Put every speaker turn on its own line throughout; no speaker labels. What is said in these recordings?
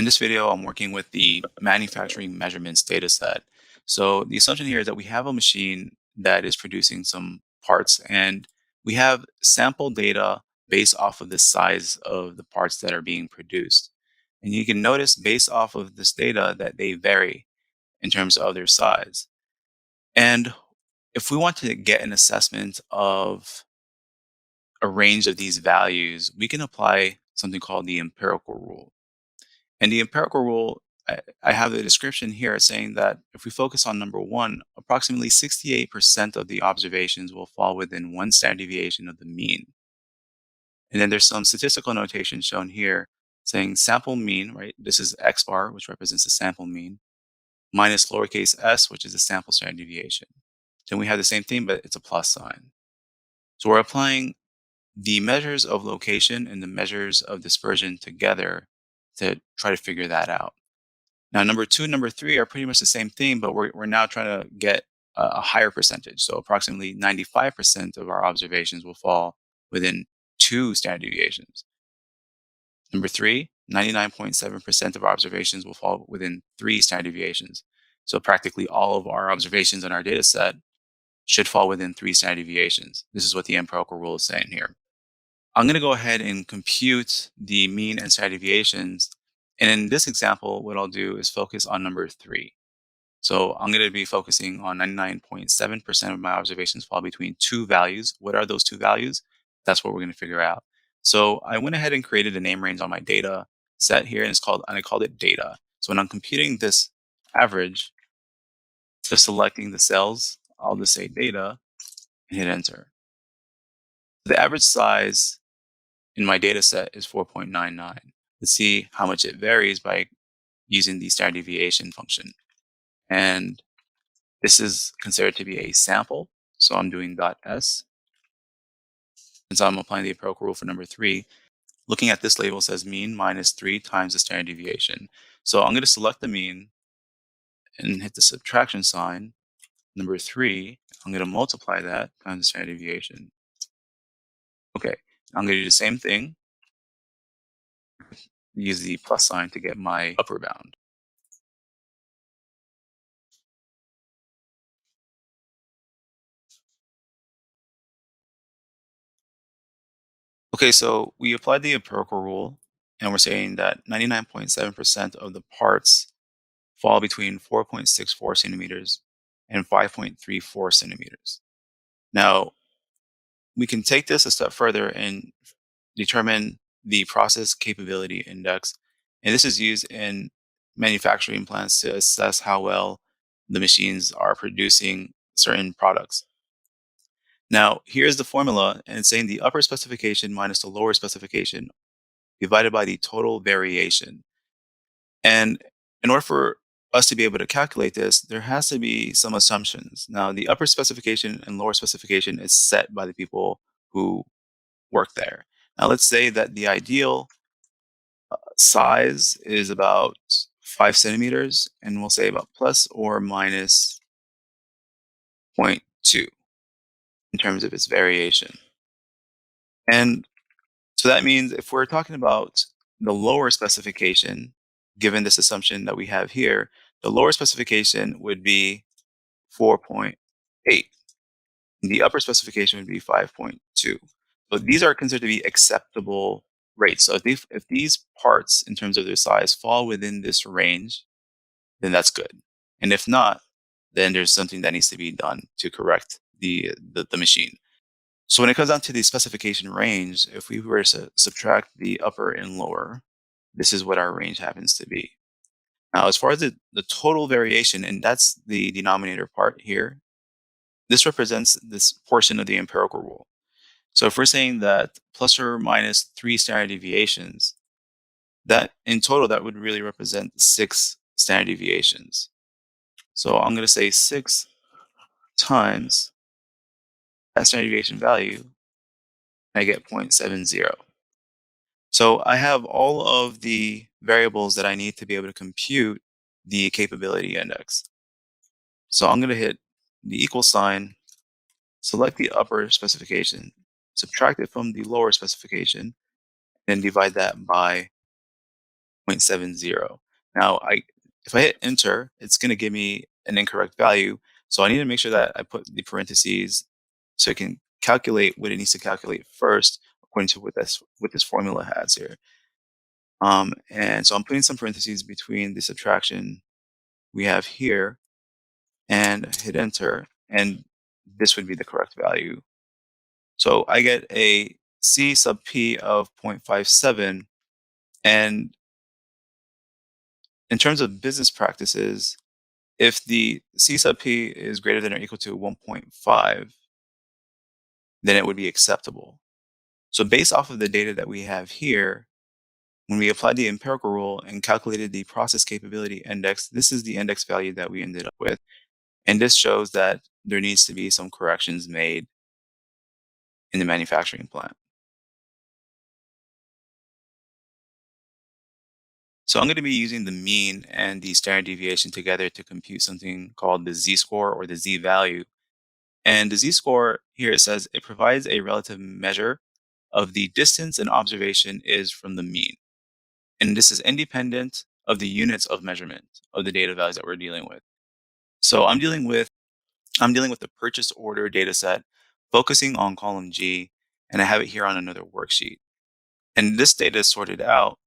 In this video, I'm working with the manufacturing measurements data set. So the assumption here is that we have a machine that is producing some parts, and we have sample data based off of the size of the parts that are being produced. And you can notice based off of this data that they vary in terms of their size. And if we want to get an assessment of a range of these values, we can apply something called the empirical rule. And the empirical rule, I have the description here saying that if we focus on number one, approximately 68% of the observations will fall within one standard deviation of the mean. And then there's some statistical notation shown here saying sample mean, right? This is X bar, which represents the sample mean, minus lowercase s, which is the sample standard deviation. Then we have the same thing, but it's a plus sign. So we're applying the measures of location and the measures of dispersion together to try to figure that out. Now, number two and number three are pretty much the same thing, but we're now trying to get a higher percentage. So approximately 95% of our observations will fall within two standard deviations. Number three, 99.7% of our observations will fall within three standard deviations. So practically all of our observations in our data set should fall within three standard deviations. This is what the empirical rule is saying here. I'm going to go ahead and compute the mean and standard deviations. And in this example, what I'll do is focus on number three. So I'm going to be focusing on 99.7% of my observations fall between two values. What are those two values? That's what we're going to figure out. So I went ahead and created a name range on my data set here, and I called it data. So when I'm computing this average, just selecting the cells, I'll just say data and hit enter. The average size in my data set is 4.99. Let's see how much it varies by using the standard deviation function. And this is considered to be a sample. So I'm doing .s. And so I'm applying the empirical rule for number three. Looking at this label says mean minus 3 times the standard deviation. So I'm going to select the mean and hit the subtraction sign. Number three, I'm going to multiply that times the standard deviation. Okay, I'm going to do the same thing. Use the plus sign to get my upper bound. Okay, so we applied the empirical rule, and we're saying that 99.7% of the parts fall between 4.64 centimeters and 5.34 centimeters. Now, we can take this a step further and determine the process capability index. And this is used in manufacturing plants to assess how well the machines are producing certain products. Now, here's the formula, and it's saying the upper specification minus the lower specification divided by the total variation. And in order for us to be able to calculate this, there has to be some assumptions. Now, the upper specification and lower specification is set by the people who work there. Now, let's say that the ideal size is about 5 centimeters, and we'll say about plus or minus 0.2 in terms of its variation. And so that means if we're talking about the lower specification, given this assumption that we have here, the lower specification would be 4.8. The upper specification would be 5.2. So these are considered to be acceptable rates. So if these parts, in terms of their size, fall within this range, then that's good. And if not, then there's something that needs to be done to correct the machine. So when it comes down to the specification range, if we were to subtract the upper and lower, this is what our range happens to be. Now, as far as the total variation, and that's the denominator part here, this represents this portion of the empirical rule. So if we're saying that plus or minus 3 standard deviations, that in total, that would really represent 6 standard deviations. So I'm going to say 6 times that standard deviation value, I get 0.70. So I have all of the variables that I need to be able to compute the capability index. So I'm going to hit the equal sign, select the upper specification, subtract it from the lower specification, and divide that by 0.70. Now, if I hit enter, it's going to give me an incorrect value. So I need to make sure that I put the parentheses so it can calculate what it needs to calculate first, according to what this formula has here. And so I'm putting some parentheses between the subtraction we have here and hit enter, and this would be the correct value. So I get a C sub P of 0.57. And in terms of business practices, if the C sub P is greater than or equal to 1.5, then it would be acceptable. So based off of the data that we have here, when we applied the empirical rule and calculated the process capability index, this is the index value that we ended up with. And this shows that there needs to be some corrections made in the manufacturing plant. So I'm going to be using the mean and the standard deviation together to compute something called the z-score or the z-value. And the z-score here, it says it provides a relative measure of the distance an observation is from the mean. And this is independent of the units of measurement of the data values that we're dealing with. So I'm dealing with the purchase order data set, focusing on column G, and I have it here on another worksheet. And this data is sorted out.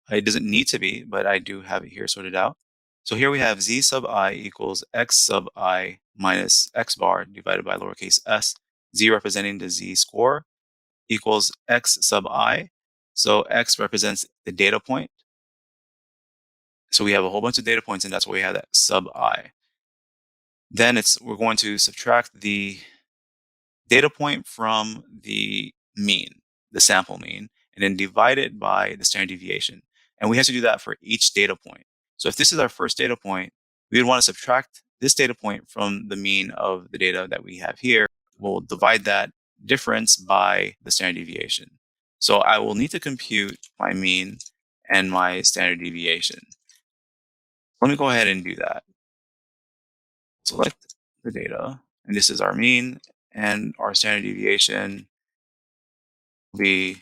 It doesn't need to be, but I do have it here sorted out. So here we have z sub I equals x sub I minus x bar divided by lowercase s, z representing the z score equals x sub I. So x represents the data point. So we have a whole bunch of data points, and that's why we have that sub I. Then we're going to subtract the data point from the mean, the sample mean, and then divide it by the standard deviation. And we have to do that for each data point. So if this is our first data point, we would want to subtract this data point from the mean of the data that we have here. We'll divide that difference by the standard deviation. So I will need to compute my mean and my standard deviation. Let me go ahead and do that. Select the data, and this is our mean, and our standard deviation will be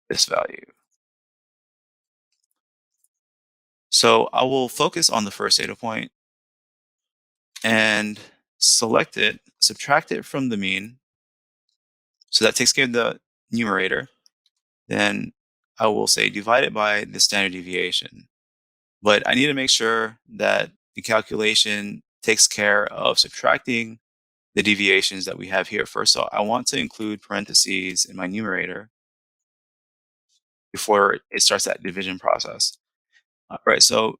this value. So I will focus on the first data point and select it, subtract it from the mean. So that takes care of the numerator. Then I will say divide it by the standard deviation. But I need to make sure that the calculation takes care of subtracting the deviations that we have here first. So I want to include parentheses in my numerator before it starts that division process. All right, so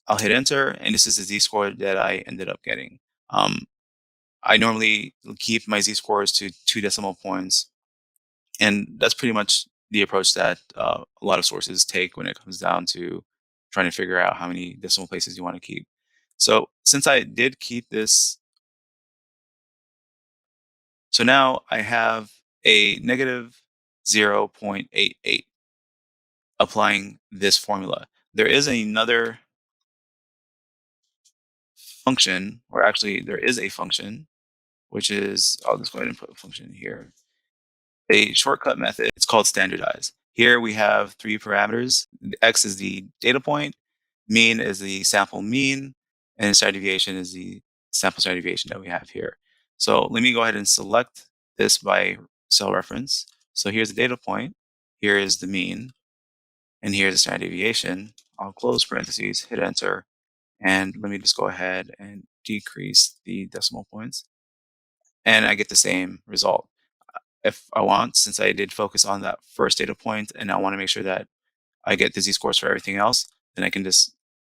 I'll hit enter, and this is the z-score that I ended up getting. I normally keep my z-scores to 2 decimal points, and that's pretty much the approach that a lot of sources take when it comes down to trying to figure out how many decimal places you want to keep. So since I did keep this, so now I have a negative 0.88 applying this formula. There is another function, or actually there is a function, which is, I'll just go ahead and put a function here. A shortcut method, it's called standardize. Here we have 3 parameters. X is the data point, mean is the sample mean, and standard deviation is the sample standard deviation that we have here. So let me go ahead and select this by cell reference. So here's the data point, here is the mean, and here's the standard deviation. I'll close parentheses, hit enter, and let me just go ahead and decrease the decimal points, and I get the same result. If I want, since I did focus on that first data point and I want to make sure that I get the z-scores for everything else, then I can just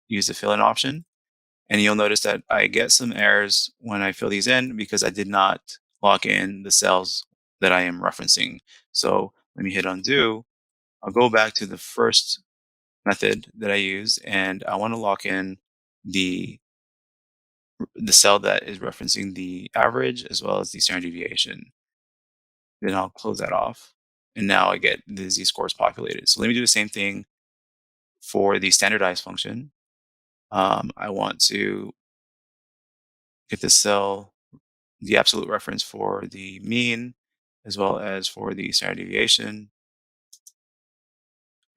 use the fill in option. And you'll notice that I get some errors when I fill these in because I did not lock in the cells that I am referencing. So let me hit undo. I'll go back to the first method that I used, and I want to lock in the cell that is referencing the average as well as the standard deviation. Then I'll close that off. And now I get the z-scores populated. So let me do the same thing for the standardized function. I want to get the cell, the absolute reference for the mean, as well as for the standard deviation.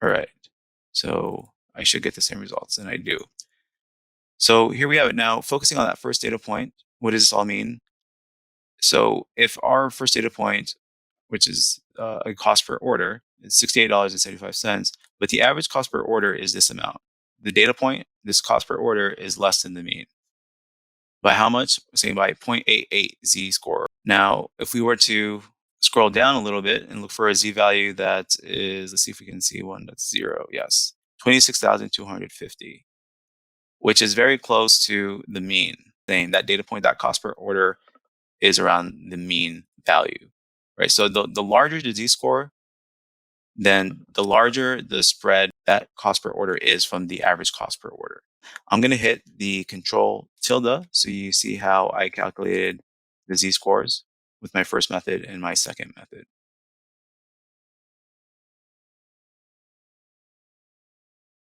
All right. So I should get the same results, and I do. So here we have it now, focusing on that first data point. What does this all mean? So if our first data point, which is a cost per order, is $68.75, but the average cost per order is this amount. The data point, this cost per order is less than the mean. By how much? Say by 0.88 z-score. Now, if we were to scroll down a little bit and look for a z-value that is, let's see if we can see one that's zero. Yes, 26,250, which is very close to the mean. Saying that data point, that cost per order is around the mean value, right? So the larger the z-score, then the larger the spread that cost per order is from the average cost per order. I'm going to hit the control tilde so you see how I calculated the z-scores with my first method and my second method.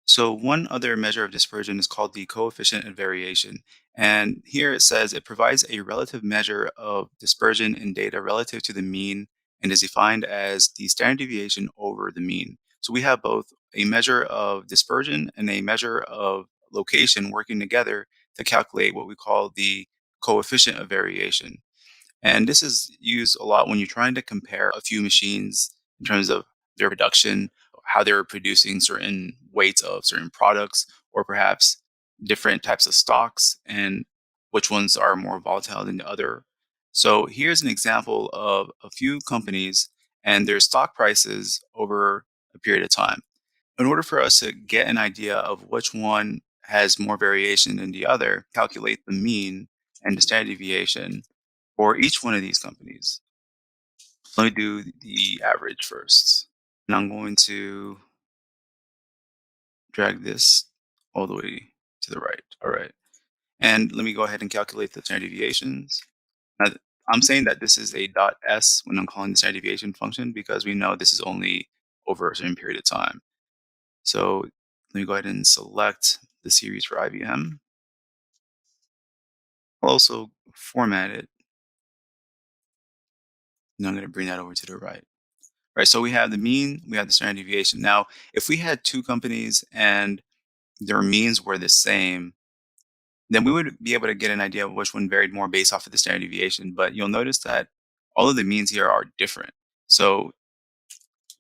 So one other measure of dispersion is called the coefficient of variation. And here it says it provides a relative measure of dispersion in data relative to the mean and is defined as the standard deviation over the mean. So we have both a measure of dispersion and a measure of location working together to calculate what we call the coefficient of variation. And this is used a lot when you're trying to compare a few machines in terms of their production, how they're producing certain weights of certain products, or perhaps different types of stocks and which ones are more volatile than the other. So here's an example of a few companies and their stock prices over a period of time. In order for us to get an idea of which one has more variation than the other, calculate the mean and the standard deviation for each one of these companies. Let me do the average first. And I'm going to drag this all the way to the right. All right. And let me go ahead and calculate the standard deviations. Now, I'm saying that this is a dot S when I'm calling the standard deviation function because we know this is only over a certain period of time. So let me go ahead and select the series for IBM. I'll also format it. And I'm going to bring that over to the right. Right. So we have the mean, we have the standard deviation. Now, if we had two companies and their means were the same, then we would be able to get an idea of which one varied more based off of the standard deviation. But you'll notice that all of the means here are different. So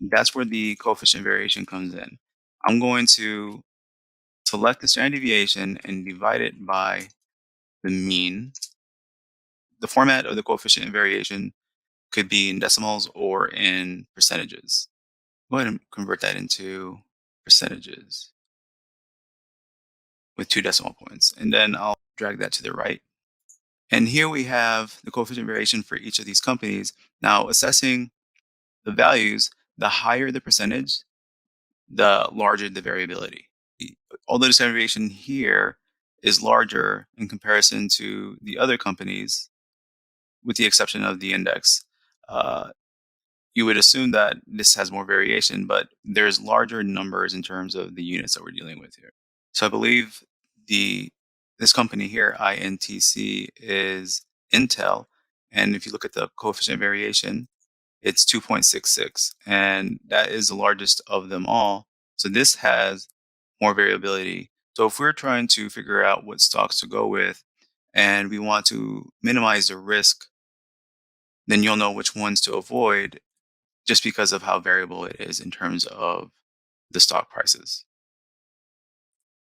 that's where the coefficient variation comes in. I'm going to select the standard deviation and divide it by the mean. The format of the coefficient variation could be in decimals or in percentages. Go ahead and convert that into percentages with 2 decimal points. And then I'll drag that to the right. And here we have the coefficient variation for each of these companies. Now, assessing the values, the higher the percentage, the larger the variability. Although the standard deviation here is larger in comparison to the other companies, with the exception of the index, uh, you would assume that this has more variation, but there's larger numbers in terms of the units that we're dealing with here. So I believe the this company here, INTC, is Intel, and if you look at the coefficient variation, it's 2.66, and that is the largest of them all. So this has more variability. So if we're trying to figure out what stocks to go with, and we want to minimize the risk, then you'll know which ones to avoid just because of how variable it is in terms of the stock prices.